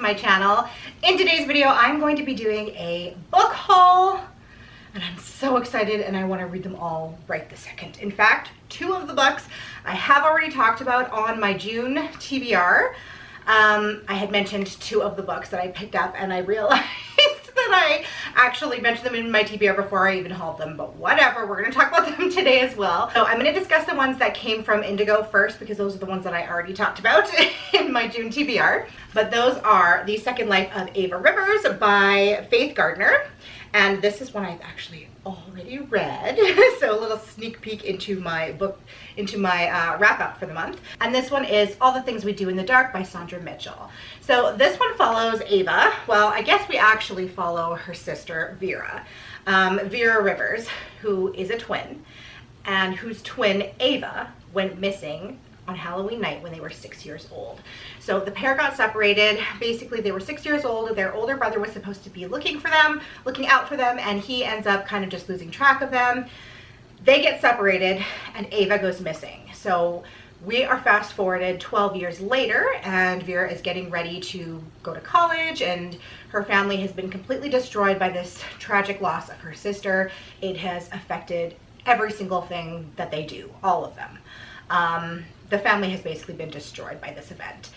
my channel. In today's video, I'm going to be doing a book haul, and I'm so excited and I want to read them all right this second. In fact, two of the books I have already talked about on my June TBR. I had mentioned two of the books that I picked up, and I realized that I actually mentioned them in my TBR before I even hauled them, but whatever, we're going to talk about them today as well. So I'm going to discuss the ones that came from Indigo first, because those are the ones that I already talked about in my June TBR. But those are The Second Life of Ava Rivers by Faith Gardner, and this is one I've actually already read. So a little sneak peek into my book, into my wrap up for the month. And this one is All the Things We Do in the Dark by Sandra Mitchell. So this one follows Ava. Well, I guess we actually follow her sister Vera, Vera Rivers, who is a twin, and whose twin Ava went missing on Halloween night when they were 6 years old. So the pair got separated. Basically, they were 6 years old. Their older brother was supposed to be looking out for them, and he ends up kind of just losing track of them. They get separated and Ava goes missing. So we are fast forwarded 12 years later, and Vera is getting ready to go to college, and her family has been completely destroyed by this tragic loss of her sister. It has affected every single thing that they do, all of them. The family has basically been destroyed by this event,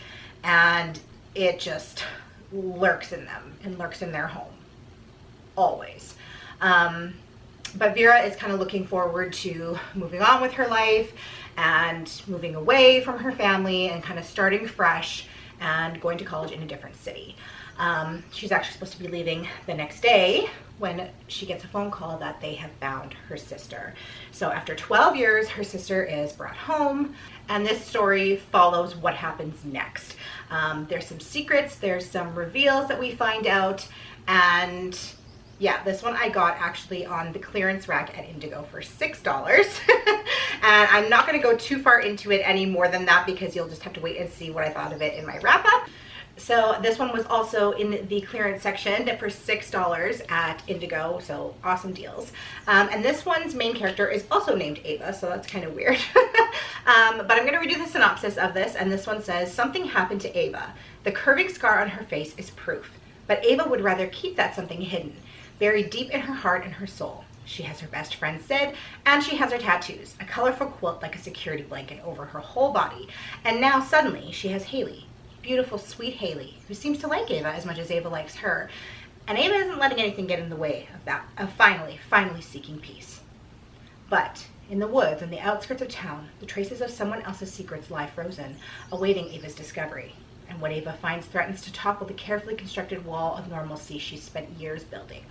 and it just lurks in them and lurks in their home, always. But Vera is kind of looking forward to moving on with her life and moving away from her family and kind of starting fresh and going to college in a different city. She's actually supposed to be leaving the next day when she gets a phone call that they have found her sister. So after 12 years, her sister is brought home, and this story follows what happens next. There's some secrets, there's some reveals that we find out, and yeah, this one I got actually on the clearance rack at Indigo for $6. And I'm not gonna go too far into it any more than that, because you'll just have to wait and see what I thought of it in my wrap up. So this one was also in the clearance section for $6 at Indigo, so awesome deals. And this one's main character is also named Ava, so that's kind of weird. But I'm gonna redo the synopsis of this, and this one says, something happened to Ava. The curving scar on her face is proof, but Ava would rather keep that something hidden, buried deep in her heart and her soul. She has her best friend Sid, and she has her tattoos, a colorful quilt like a security blanket over her whole body. And now suddenly she has Haley, beautiful, sweet Haley, who seems to like Ava as much as Ava likes her. And Ava isn't letting anything get in the way of that, of finally seeking peace. But in the woods on the outskirts of town, the traces of someone else's secrets lie frozen, awaiting Ava's discovery. And what Ava finds threatens to topple the carefully constructed wall of normalcy she's spent years building.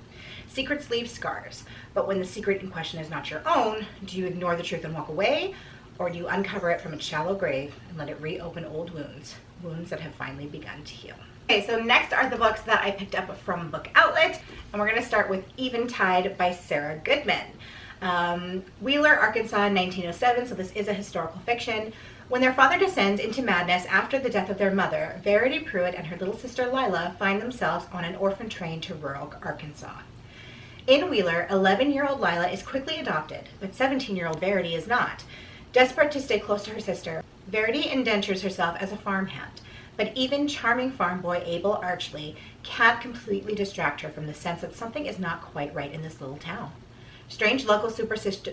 Secrets leave scars, but when the secret in question is not your own, do you ignore the truth and walk away, or do you uncover it from its shallow grave and let it reopen old wounds, wounds that have finally begun to heal? Okay, so next are the books that I picked up from Book Outlet, and we're going to start with Eventide by Sarah Goodman. Wheeler, Arkansas in 1907, so this is a historical fiction. When their father descends into madness after the death of their mother, Verity Pruitt and her little sister Lila find themselves on an orphan train to rural Arkansas. In Wheeler, 11-year-old Lila is quickly adopted, but 17-year-old Verity is not. Desperate to stay close to her sister, Verity indentures herself as a farmhand, but even charming farm boy Abel Archley can't completely distract her from the sense that something is not quite right in this little town. Strange local superstitions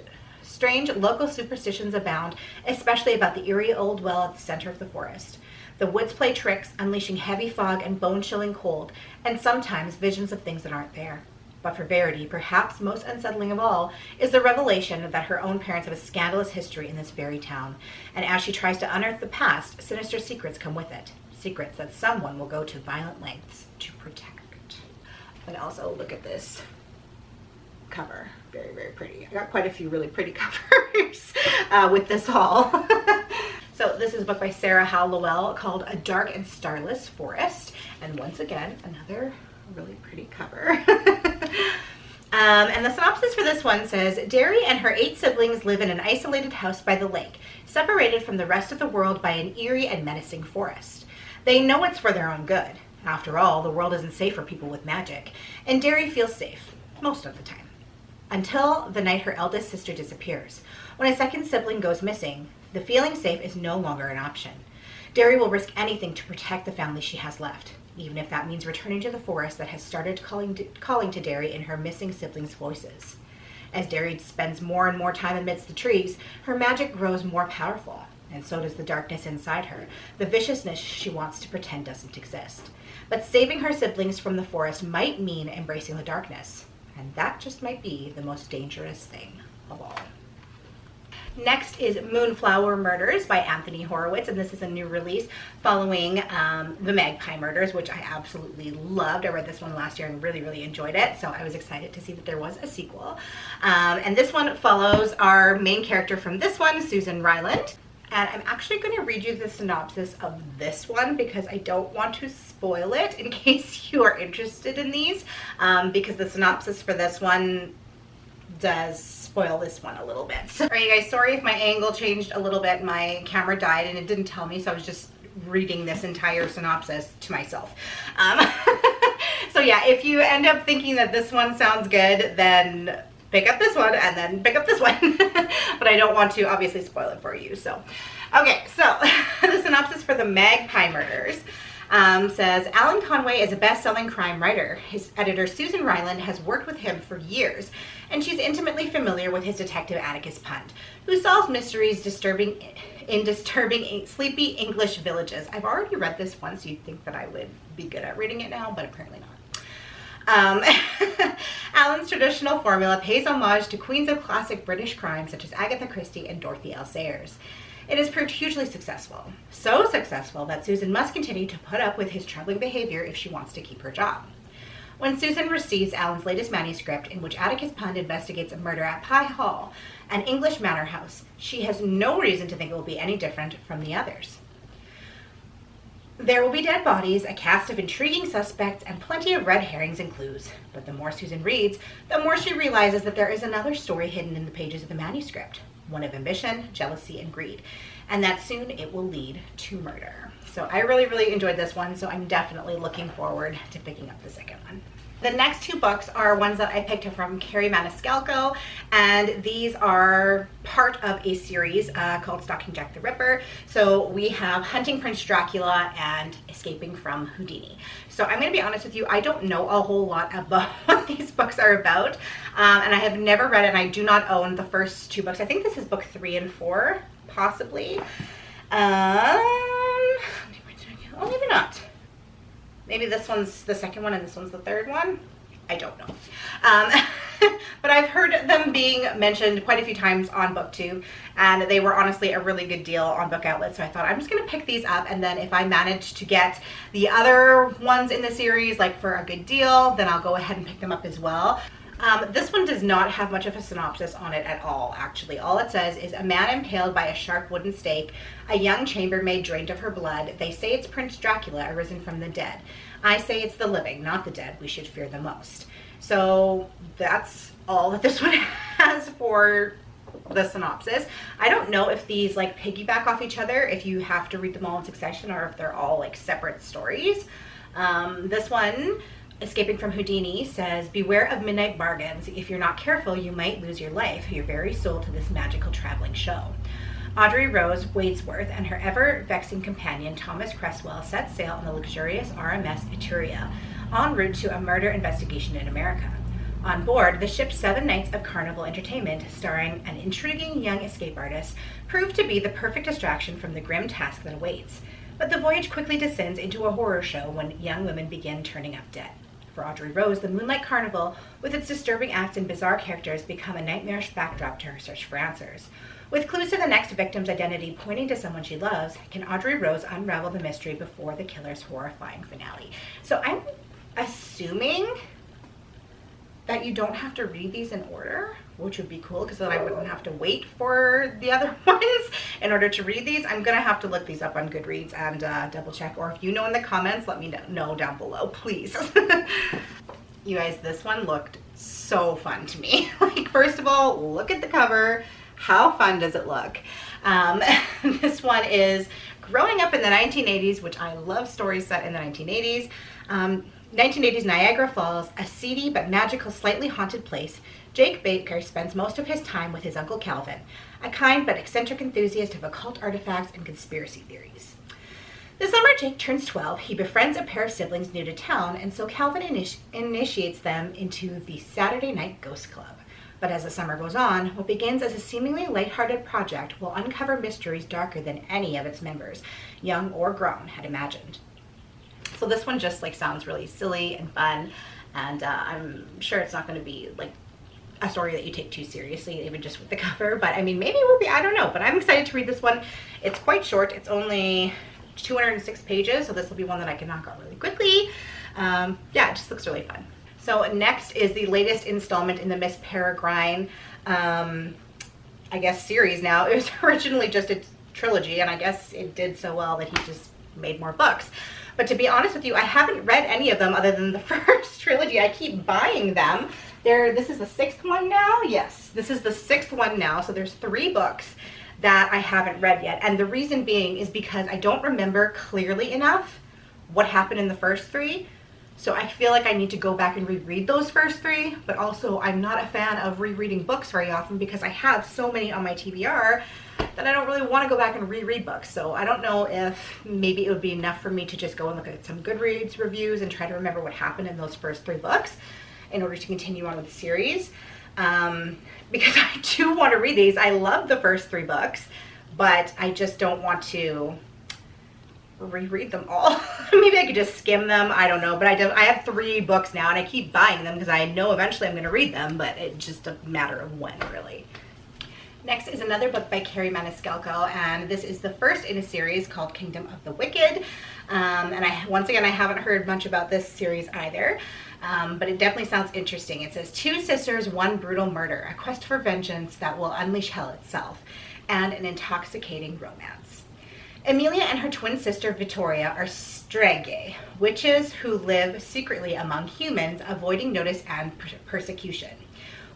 abound, especially about the eerie old well at the center of the forest. The woods play tricks, unleashing heavy fog and bone-chilling cold, and sometimes visions of things that aren't there. But for Verity, perhaps most unsettling of all is the revelation that her own parents have a scandalous history in this very town, and as she tries to unearth the past, sinister secrets come with it. Secrets that someone will go to violent lengths to protect. And also, look at this cover. Very, very pretty. I got quite a few really pretty covers with this haul. So this is a book by Sarah Howell called A Dark and Starless Forest. And once again, another really pretty cover. And the synopsis for this one says, Derry and her 8 siblings live in an isolated house by the lake, separated from the rest of the world by an eerie and menacing forest. They know it's for their own good. After all, the world isn't safe for people with magic, and Derry feels safe, most of the time. Until the night her eldest sister disappears. When a second sibling goes missing, the feeling safe is no longer an option. Derry will risk anything to protect the family she has left. even if that means returning to the forest that has started calling to Derry in her missing siblings' voices. As Derry spends more and more time amidst the trees, her magic grows more powerful, and so does the darkness inside her, the viciousness she wants to pretend doesn't exist. But saving her siblings from the forest might mean embracing the darkness, and that just might be the most dangerous thing of all. Next is Moonflower Murders by Anthony Horowitz, and this is a new release following the Magpie Murders, which I absolutely loved. I read this one last year and really enjoyed it, so I was excited to see that there was a sequel. And this one follows our main character from this one, Susan Ryland. And I'm actually going to read you the synopsis of this one because I don't want to spoil it in case you are interested in these, because the synopsis for this one does spoil this one a little bit. So, alright, you guys, sorry if my angle changed a little bit. My camera died and it didn't tell me, so I was just reading this entire synopsis to myself. So yeah, if you end up thinking that this one sounds good, then pick up this one and then pick up this one. But I don't want to obviously spoil it for you. So, okay, so the synopsis for the Magpie Murders says, Alan Conway is a best-selling crime writer. His editor, Susan Ryland, has worked with him for years, and she's intimately familiar with his detective Atticus Punt, who solves mysteries in disturbing, sleepy English villages. I've already read this once, so you'd think that I would be good at reading it now, but apparently not. Alan's traditional formula pays homage to queens of classic British crime such as Agatha Christie and Dorothy L. Sayers. It has proved hugely successful. So successful that Susan must continue to put up with his troubling behavior if she wants to keep her job. When Susan receives Alan's latest manuscript, in which Atticus Punt investigates a murder at Pye Hall, an English manor house, she has no reason to think it will be any different from the others. There will be dead bodies, a cast of intriguing suspects, and plenty of red herrings and clues. But the more Susan reads, the more she realizes that there is another story hidden in the pages of the manuscript. One of ambition, jealousy, and greed. And that soon it will lead to murder. So I really enjoyed this one, so I'm definitely looking forward to picking up the second one. The next two books are ones that I picked up from Carrie Maniscalco, and these are part of a series called Stalking Jack the Ripper. So we have Hunting Prince Dracula and Escaping from Houdini. So I'm going to be honest with you, I don't know a whole lot about what these books are about, and I have never read it, and I do not own the first two books. I think this is book 3 and 4, possibly. Oh, maybe not. Maybe this one's the second one and this one's the third one. I don't know. But I've heard them being mentioned quite a few times on BookTube, and they were honestly a really good deal on Book Outlet. So I thought I'm just going to pick these up, and then if I manage to get the other ones in the series like for a good deal, then I'll go ahead and pick them up as well. This one does not have much of a synopsis on it at all, actually. All it says is, a man impaled by a sharp wooden stake, a young chambermaid drained of her blood. They say it's Prince Dracula arisen from the dead. I say it's the living, not the dead, we should fear the most. So that's all that this one has for the synopsis. I don't know if these like piggyback off each other, if you have to read them all in succession, or if they're all like separate stories. This one, Escaping from Houdini, says, beware of midnight bargains. If you're not careful, you might lose your life, your very soul, to this magical traveling show. Audrey Rose Wadesworth and her ever-vexing companion, Thomas Cresswell, set sail on the luxurious RMS Etruria, en route to a murder investigation in America. On board, the ship's 7 nights of carnival entertainment, starring an intriguing young escape artist, proved to be the perfect distraction from the grim task that awaits. But the voyage quickly descends into a horror show when young women begin turning up dead. For Audrey Rose, the Moonlight Carnival, with its disturbing acts and bizarre characters, become a nightmarish backdrop to her search for answers. With clues to the next victim's identity pointing to someone she loves, can Audrey Rose unravel the mystery before the killer's horrifying finale? So I'm assuming that you don't have to read these in order, which would be cool because then I wouldn't have to wait for the other ones in order to read these. I'm gonna have to look these up on Goodreads and double check, or if you know in the comments, let me know down below, please. You guys, this one looked so fun to me. Like, first of all, look at the cover. How fun does it look? This one is growing up in the 1980s, which I love stories set in the 1980s. 1980s Niagara Falls, a seedy but magical, slightly haunted place. Jake Baker spends most of his time with his Uncle Calvin, a kind but eccentric enthusiast of occult artifacts and conspiracy theories. This summer, Jake turns 12. He befriends a pair of siblings new to town, and so Calvin initiates them into the Saturday Night Ghost Club. But as the summer goes on, what begins as a seemingly lighthearted project will uncover mysteries darker than any of its members, young or grown, had imagined. So this one just like sounds really silly and fun, and I'm sure it's not going to be like a story that you take too seriously, even just with the cover. But I mean, maybe it will be, I don't know. But I'm excited to read this one. It's quite short. It's only 206 pages, so this will be one that I can knock out really quickly. Yeah, it just looks really fun. So next is the latest installment in the Miss Paragrine, I guess, series now. It was originally just a trilogy, and I guess it did so well that he just made more books. But to be honest with you, I haven't read any of them other than the first trilogy. I keep buying them. This is the 6th one now? Yes, this is the 6th one now, so there's 3 books that I haven't read yet. And the reason being is because I don't remember clearly enough what happened in the first 3. So I feel like I need to go back and reread those first 3, but also I'm not a fan of rereading books very often because I have so many on my TBR that I don't really want to go back and reread books. So I don't know if maybe it would be enough for me to just go and look at some Goodreads reviews and try to remember what happened in those first 3 books in order to continue on with the series. Because I do want to read these. I love the first 3 books, but I just don't want to reread them all. Maybe I could just skim them. I don't know, but I have 3 books now, and I keep buying them because I know eventually I'm going to read them, but it's just a matter of when, really. Next is another book by Carrie Maniscalco, and this is the first in a series called Kingdom of the Wicked. And once again, I haven't heard much about this series either. But it definitely sounds interesting. It says, 2 sisters, 1 brutal murder, a quest for vengeance that will unleash hell itself, and an intoxicating romance. Emilia and her twin sister Vittoria are Streghe, witches who live secretly among humans, avoiding notice and persecution.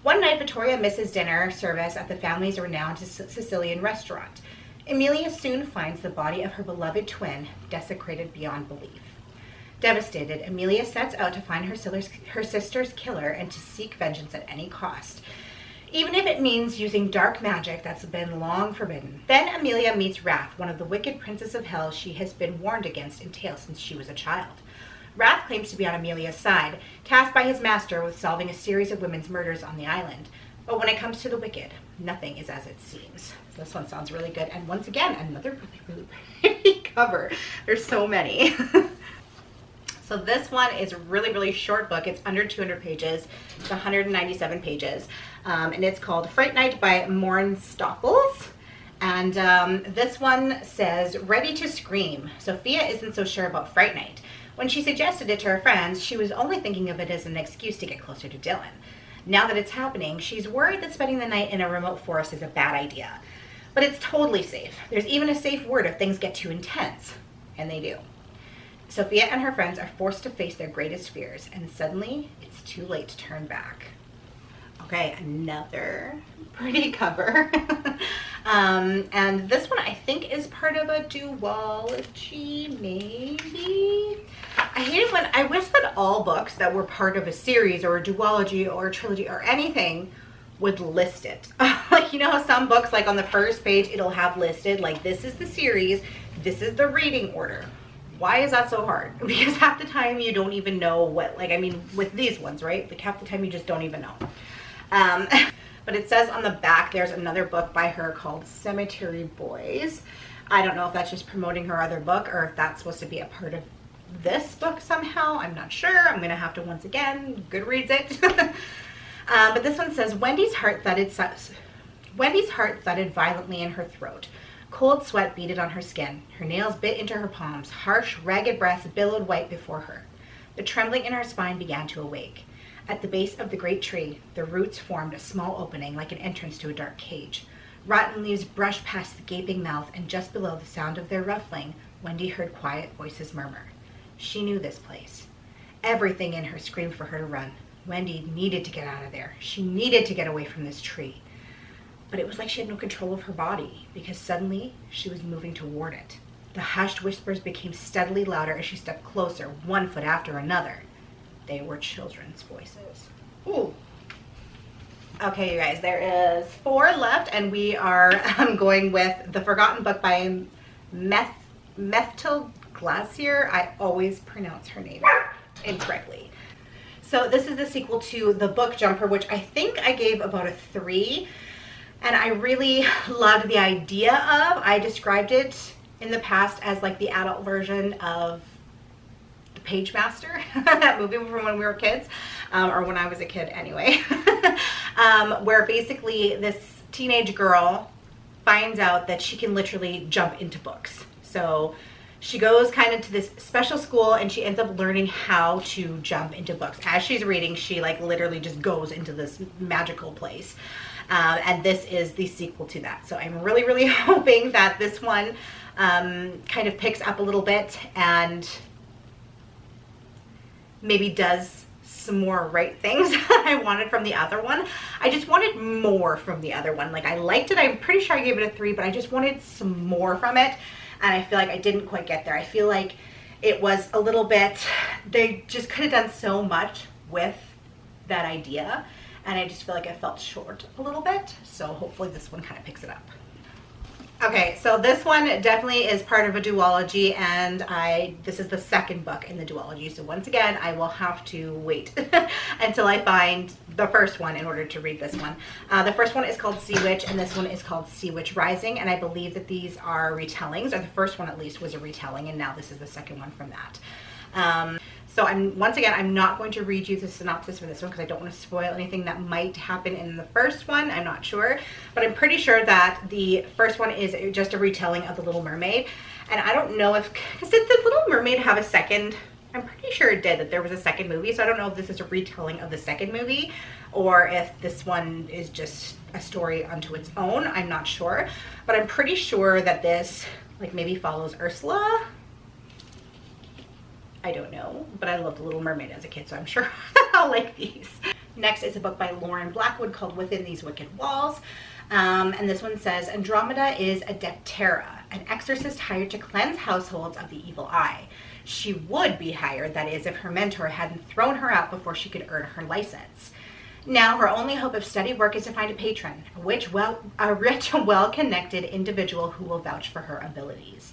One night, Vittoria misses dinner service at the family's renowned Sicilian restaurant. Emilia soon finds the body of her beloved twin desecrated beyond belief. Devastated, Emilia sets out to find her sister's killer and to seek vengeance at any cost, even if it means using dark magic that's been long forbidden. Then Emilia meets Wrath, one of the wicked princes of hell she has been warned against in tales since she was a child. Wrath claims to be on Emilia's side, tasked by his master with solving a series of women's murders on the island. But when it comes to the wicked, nothing is as it seems. So this one sounds really good. And once again, another really pretty cover. There's so many. So this one is a really, really short book. It's under 200 pages. It's 197 pages. And it's called Fright Night by Maureen Stockles. And this one says, ready to scream. Sophia isn't so sure about Fright Night. When she suggested it to her friends, she was only thinking of it as an excuse to get closer to Dylan. Now that it's happening, she's worried that spending the night in a remote forest is a bad idea. But it's totally safe. There's even a safe word if things get too intense. And they do. Sophia and her friends are forced to face their greatest fears, and suddenly it's too late to turn back. Okay, another pretty cover. And this one I think is part of a duology, maybe? I hate it when, I wish that all books that were part of a series or a duology or a trilogy or anything would list it. Like, you know how some books, like on the first page, it'll have listed, like, this is the series, this is the reading order. Why is that so hard? Because half the time you don't even know what, like, I mean, with these ones, right? Like, half the time you just don't even know. But it says on the back there's another book by her called Cemetery Boys. I don't know if that's just promoting her other book or if that's supposed to be a part of this book somehow. I'm not sure. I'm going to have to, once again, Goodreads it. But this one says, Wendys Heart thudded violently in her throat. Cold sweat beaded on her skin. Her nails bit into her palms. Harsh, ragged breaths billowed white before her. The trembling in her spine began to awake. At the base of the great tree, the roots formed a small opening like an entrance to a dark cage. Rotten leaves brushed past the gaping mouth, and just below the sound of their ruffling, Wendy heard quiet voices murmur. She knew this place. Everything in her screamed for her to run. Wendy needed to get out of there. She needed to get away from this tree. But it was like she had no control of her body, because suddenly she was moving toward it. The hushed whispers became steadily louder as she stepped closer, one foot after another. They were children's voices. Ooh. Okay, you guys, there is 4 left, and we are going with The Forgotten Book by Methtil Glacier. I always pronounce her name incorrectly. So this is the sequel to The Book Jumper, which I think I gave about a 3. And I really loved the idea of. I described it in the past as like the adult version of The Page Master, that movie from when we were kids, or when I was a kid anyway, where basically this teenage girl finds out that she can literally jump into books. So she goes kind of to this special school and she ends up learning how to jump into books. As she's reading, she like literally just goes into this magical place. And this is the sequel to that. So I'm really, really hoping that this one kind of picks up a little bit and maybe does some more right things that I wanted from the other one. I just wanted more from the other one. Like, I liked it. I'm pretty sure I gave it a 3, but I just wanted some more from it. And I feel like I didn't quite get there. I feel like it was a little bit, they just could have done so much with that idea. And I just feel like I felt short a little bit. So hopefully this one kind of picks it up. Okay, so this one definitely is part of a duology, and this is the second book in the duology. So once again, I will have to wait until I find the first one in order to read this one. The first one is called Sea Witch, and this one is called Sea Witch Rising, and I believe that these are retellings, or the first one at least was a retelling, and now this is the second one from that. So once again, I'm not going to read you the synopsis for this one because I don't want to spoil anything that might happen in the first one. I'm not sure, but I'm pretty sure that the first one is just a retelling of The Little Mermaid. And I don't know if, because did The Little Mermaid have a second? I'm pretty sure it did, that there was a second movie. So I don't know if this is a retelling of the second movie or if this one is just a story unto its own. I'm not sure, but I'm pretty sure that this like maybe follows Ursula. I don't know, but I loved The Little Mermaid as a kid, so I'm sure I'll like these. Next is a book by Lauren Blackwood called Within These Wicked Walls. And this one says, Andromeda is a Deptera, an exorcist hired to cleanse households of the evil eye. She would be hired, that is, if her mentor hadn't thrown her out before she could earn her license. Now, her only hope of steady work is to find a patron, a rich, well-connected individual who will vouch for her abilities.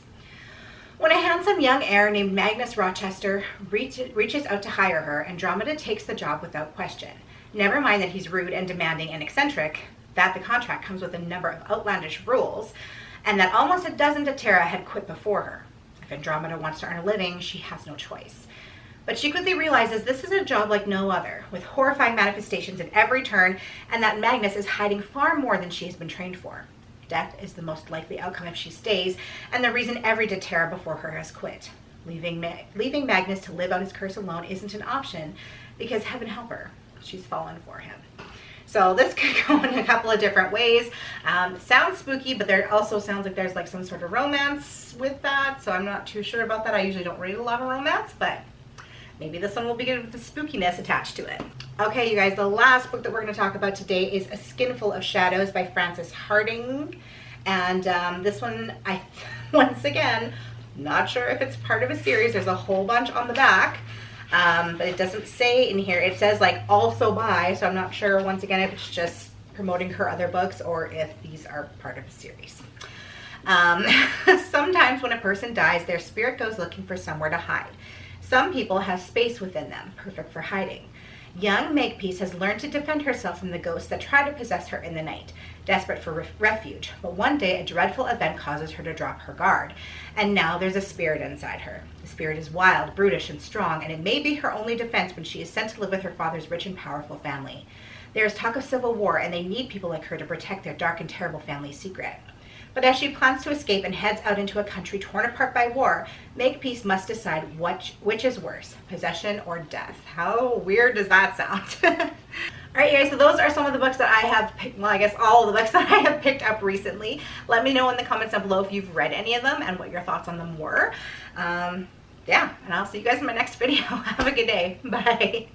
When a handsome young heir named Magnus Rochester reaches out to hire her, Andromeda takes the job without question. Never mind that he's rude and demanding and eccentric, that the contract comes with a number of outlandish rules, and that almost a dozen Deptera had quit before her. If Andromeda wants to earn a living, she has no choice. But she quickly realizes this is a job like no other, with horrifying manifestations at every turn, and that Magnus is hiding far more than she has been trained for. Death is the most likely outcome if she stays, and the reason every Deptera before her has quit. Leaving Magnus to live out his curse alone isn't an option, because heaven help her, she's fallen for him. So this could go in a couple of different ways. Sounds spooky, but there also sounds like there's like some sort of romance with that, so I'm not too sure about that. I usually don't read a lot of romance, but maybe this one will be good with the spookiness attached to it. Okay, you guys, the last book that we're going to talk about today is A Skinful of Shadows by Frances Hardinge. And this one, once again, not sure if it's part of a series. There's a whole bunch on the back, but it doesn't say in here. It says like also by, so I'm not sure once again if it's just promoting her other books or if these are part of a series. Sometimes when a person dies, their spirit goes looking for somewhere to hide. Some people have space within them, perfect for hiding. Young Makepeace has learned to defend herself from the ghosts that try to possess her in the night, desperate for refuge. But one day, a dreadful event causes her to drop her guard. And now there's a spirit inside her. The spirit is wild, brutish, and strong, and it may be her only defense when she is sent to live with her father's rich and powerful family. There is talk of civil war, and they need people like her to protect their dark and terrible family secret. But as she plans to escape and heads out into a country torn apart by war, Makepeace must decide which is worse, possession or death. How weird does that sound? Alright, you guys, so those are some of the books that I have picked, well, I guess all of the books that I have picked up recently. Let me know in the comments down below if you've read any of them and what your thoughts on them were. Yeah, and I'll see you guys in my next video. Have a good day. Bye.